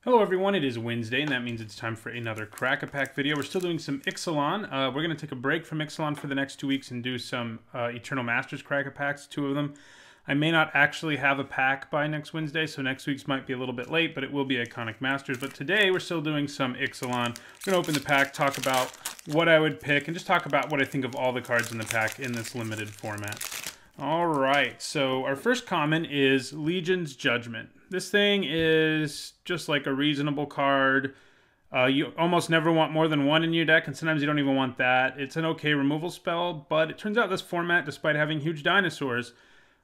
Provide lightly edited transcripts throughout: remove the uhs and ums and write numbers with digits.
Hello everyone, it is Wednesday, and that means it's time for another Crack-A-Pack video. We're still doing some Ixalan. We're going to take a break from Ixalan for the next 2 weeks and do some Eternal Masters Crack-A-Packs, 2 of them. I may not actually have a pack by next Wednesday, so next week's might be a little bit late, but it will be Iconic Masters. But today, we're still doing some Ixalan. We're going to open the pack, talk about what I would pick, and just talk about what I think of all the cards in the pack in this limited format. Alright, so our first common is Legion's Judgement. This thing is just like a reasonable card. You almost never want more than one in your deck, and sometimes you don't even want that. It's an okay removal spell, but it turns out this format, despite having huge dinosaurs,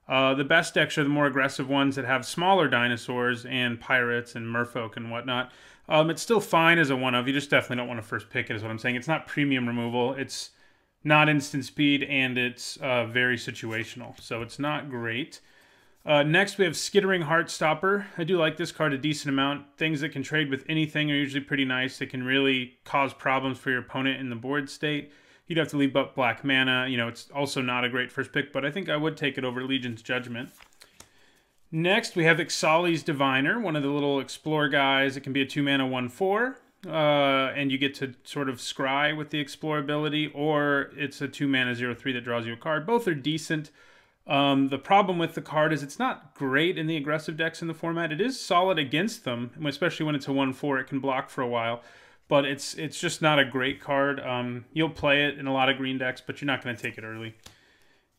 the best decks are the more aggressive ones that have smaller dinosaurs and pirates and merfolk and whatnot. It's still fine as a one-of. You just definitely don't want to first pick it, is what I'm saying. It's not premium removal. It's not instant speed, and it's very situational, so it's not great. Next, we have Skittering Heartstopper. I do like this card a decent amount. Things that can trade with anything are usually pretty nice. They can really cause problems for your opponent in the board state. You'd have to leave up black mana. You know, it's also not a great first pick, but I think I would take it over Legion's Judgement. Next, we have Ixalan's Diviner, one of the little explore guys. It can be a 2-mana 1/4. And you get to sort of scry with the explore ability, or it's a 2-mana 0/3 that draws you a card. Both are decent. The problem with the card is it's not great in the aggressive decks in the format. It is solid against them, especially when it's a 1/4. It can block for a while, but it's just not a great card. You'll play it in a lot of green decks, but you're not going to take it early.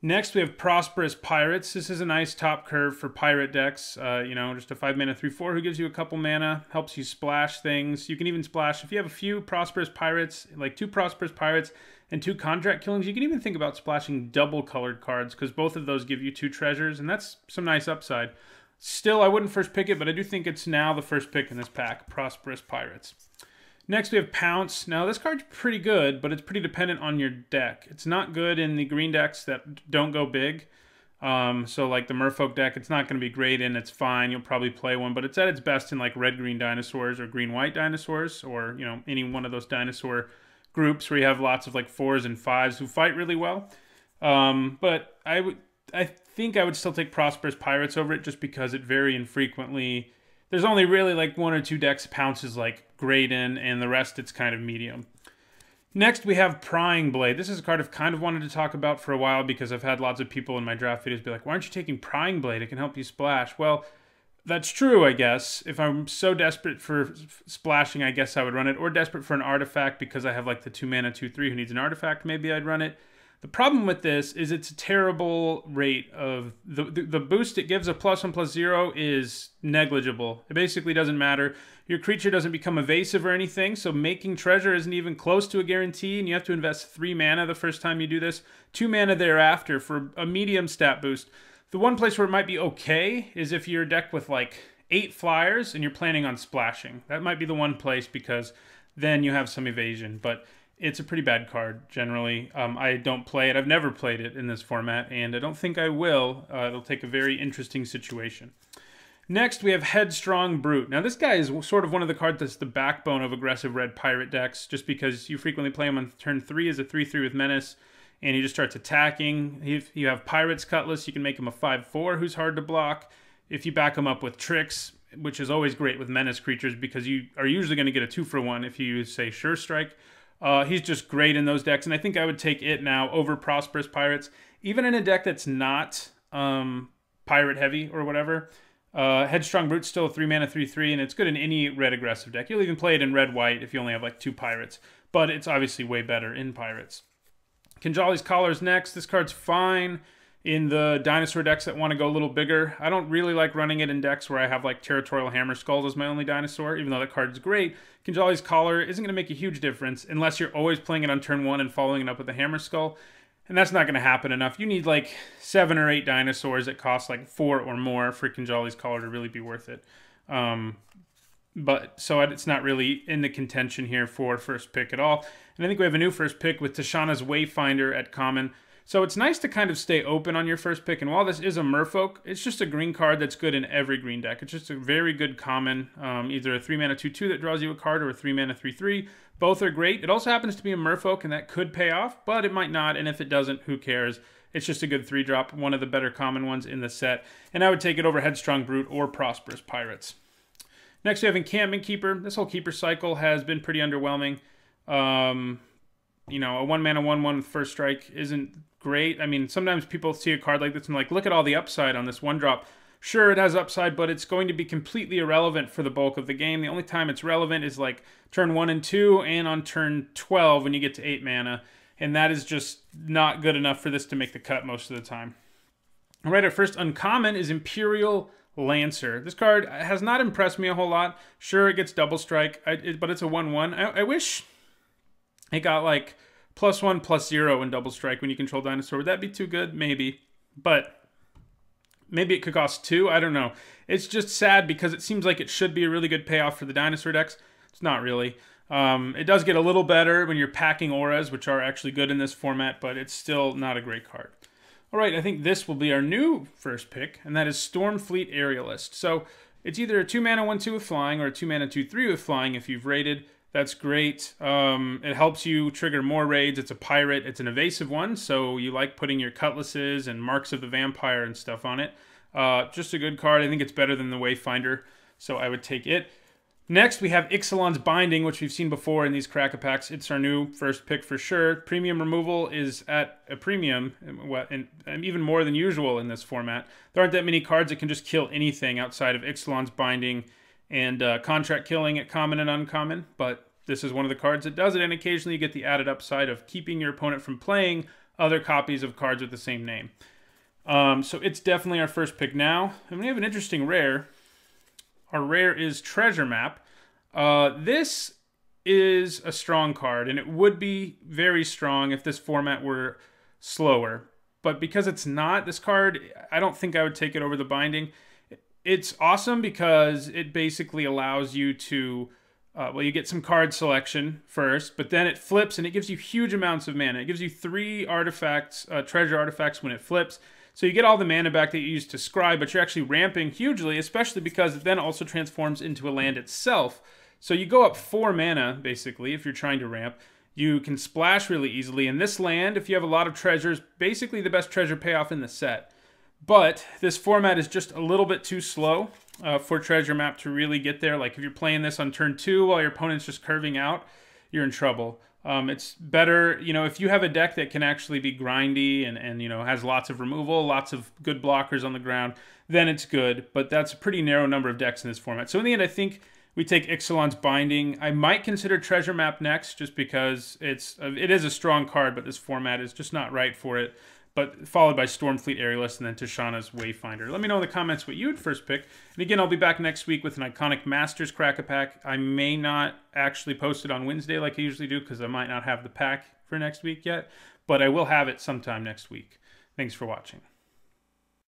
Next, we have Prosperous Pirates. This is a nice top curve for pirate decks. You know, just a 5-mana 3/4 who gives you a couple mana, helps you splash things. You can even splash, if you have a few Prosperous Pirates, like 2 Prosperous Pirates and 2 Contract Killings, you can even think about splashing double colored cards, because both of those give you 2 treasures, and that's some nice upside. Still, I wouldn't first pick it, but I do think it's now the first pick in this pack, Prosperous Pirates. Next, we have Pounce. Now, this card's pretty good, but it's pretty dependent on your deck. It's not good in the green decks that don't go big. So, like the Merfolk deck, it's not going to be great in. It's fine. You'll probably play one, but it's at its best in, like, red-green dinosaurs or green-white dinosaurs, or, you know, any one of those dinosaur groups where you have lots of, like, 4s and 5s who fight really well. But I think I would still take Prosperous Pirates over it, just because it very infrequently... There's only really like 1 or 2 decks Pounce is like great in, and the rest it's kind of medium. Next, we have Prying Blade. This is a card I've kind of wanted to talk about for a while, because I've had lots of people in my draft videos be like, why aren't you taking Prying Blade? It can help you splash. Well, that's true, I guess. If I'm so desperate for splashing, I guess I would run it. Or desperate for an artifact because I have like the 2-mana 2/3 who needs an artifact, maybe I'd run it. The problem with this is it's a terrible rate of... The boost it gives, a +1/+0, is negligible. It basically doesn't matter. Your creature doesn't become evasive or anything, so making treasure isn't even close to a guarantee, and you have to invest 3 mana the first time you do this, 2 mana thereafter for a medium stat boost. The one place where it might be okay is if you're decked with like 8 flyers and you're planning on splashing. That might be the one place, because then you have some evasion, but... It's a pretty bad card, generally. I don't play it. I've never played it in this format, and I don't think I will. It'll take a very interesting situation. Next, we have Headstrong Brute. Now, this guy is sort of one of the cards that's the backbone of aggressive red pirate decks, just because you frequently play him on turn 3 as a 3/3 with Menace, and he just starts attacking. If you have Pirate's Cutlass, you can make him a 5/4 who's hard to block. If you back him up with Tricks, which is always great with Menace creatures, because you are usually going to get a 2-for-1 if you use, say, Sure Strike. He's just great in those decks, and I think I would take it now over Prosperous Pirates. Even in a deck that's not pirate heavy or whatever, Headstrong Brute's still a 3-mana 3/3, and it's good in any red aggressive deck. You'll even play it in red-white if you only have like 2 pirates, but it's obviously way better in pirates. Canjollies Collar's next. This card's fine in the dinosaur decks that want to go a little bigger. I don't really like running it in decks where I have like Territorial Hammer Skulls as my only dinosaur, even though that card's great. Canjollies Collar isn't going to make a huge difference unless you're always playing it on turn 1 and following it up with a Hammer Skull, and that's not going to happen enough. You need like 7 or 8 dinosaurs that cost like 4 or more for Canjollies Collar to really be worth it. So it's not really in the contention here for first pick at all. And I think we have a new first pick with Shawnas Wayfinder at common. So it's nice to kind of stay open on your first pick, and while this is a Merfolk, it's just a green card that's good in every green deck. It's just a very good common, either a 3-mana 2/2 that draws you a card or a 3-mana 3/3. Both are great. It also happens to be a Merfolk, and that could pay off, but it might not, and if it doesn't, who cares? It's just a good 3-drop, one of the better common ones in the set, and I would take it over Headstrong Brute or Prosperous Pirates. Next, we have Encampment Keeper. This whole Keeper cycle has been pretty underwhelming. You know, a 1-mana 1/1 with first strike isn't great. I mean, sometimes people see a card like this and like, look at all the upside on this 1-drop. Sure, it has upside, but it's going to be completely irrelevant for the bulk of the game. The only time it's relevant is like turn 1 and 2 and on turn 12 when you get to 8 mana. And that is just not good enough for this to make the cut most of the time. All right, our first uncommon is Imperial Lancer. This card has not impressed me a whole lot. Sure, it gets double strike, but it's a 1/1. I wish it got like +1/+0 in double strike when you control dinosaur. Would that be too good? Maybe. But maybe it could cost 2. I don't know. It's just sad because it seems like it should be a really good payoff for the dinosaur decks. It's not really. It does get a little better when you're packing auras, which are actually good in this format, but it's still not a great card. All right, I think this will be our new first pick, and that is Stormfleet Aerialist. So it's either a 2-mana 1/2 with flying or a 2-mana 2/3 with flying if you've raided. That's great. It helps you trigger more raids. It's a pirate. It's an evasive one, so you like putting your cutlasses and marks of the vampire and stuff on it. Just a good card. I think it's better than the Wayfinder, so I would take it. Next, we have Ixalan's Binding, which we've seen before in these Crack-a-Packs. It's our new first pick for sure. Premium removal is at a premium, and even more than usual in this format. There aren't that many cards that can just kill anything outside of Ixalan's Binding and contract killing at common and uncommon, but this is one of the cards that does it, and occasionally you get the added upside of keeping your opponent from playing other copies of cards with the same name. So it's definitely our first pick now. And we have an interesting rare. Our rare is Treasure Map. This is a strong card, and it would be very strong if this format were slower. But because it's not, this card, I don't think I would take it over the Binding. It's awesome because it basically allows you to, well, you get some card selection first, but then it flips and it gives you huge amounts of mana. It gives you 3 artifacts, treasure artifacts when it flips. So you get all the mana back that you used to scry, but you're actually ramping hugely, especially because it then also transforms into a land itself. So you go up 4 mana, basically, if you're trying to ramp. You can splash really easily. And this land, if you have a lot of treasures, basically the best treasure payoff in the set. But this format is just a little bit too slow for Treasure Map to really get there. Like if you're playing this on turn 2 while your opponent's just curving out, you're in trouble. It's better, you know, if you have a deck that can actually be grindy and you know, has lots of removal, lots of good blockers on the ground, then it's good. But that's a pretty narrow number of decks in this format. So in the end, I think we take Ixalan's Binding. I might consider Treasure Map next just because it is a strong card, but this format is just not right for it. But followed by Stormfleet Aerialist and then to Shawna's Wayfinder. Let me know in the comments what you would first pick. And again, I'll be back next week with an Iconic Masters Crack-a-Pack. I may not actually post it on Wednesday like I usually do because I might not have the pack for next week yet. But I will have it sometime next week. Thanks for watching.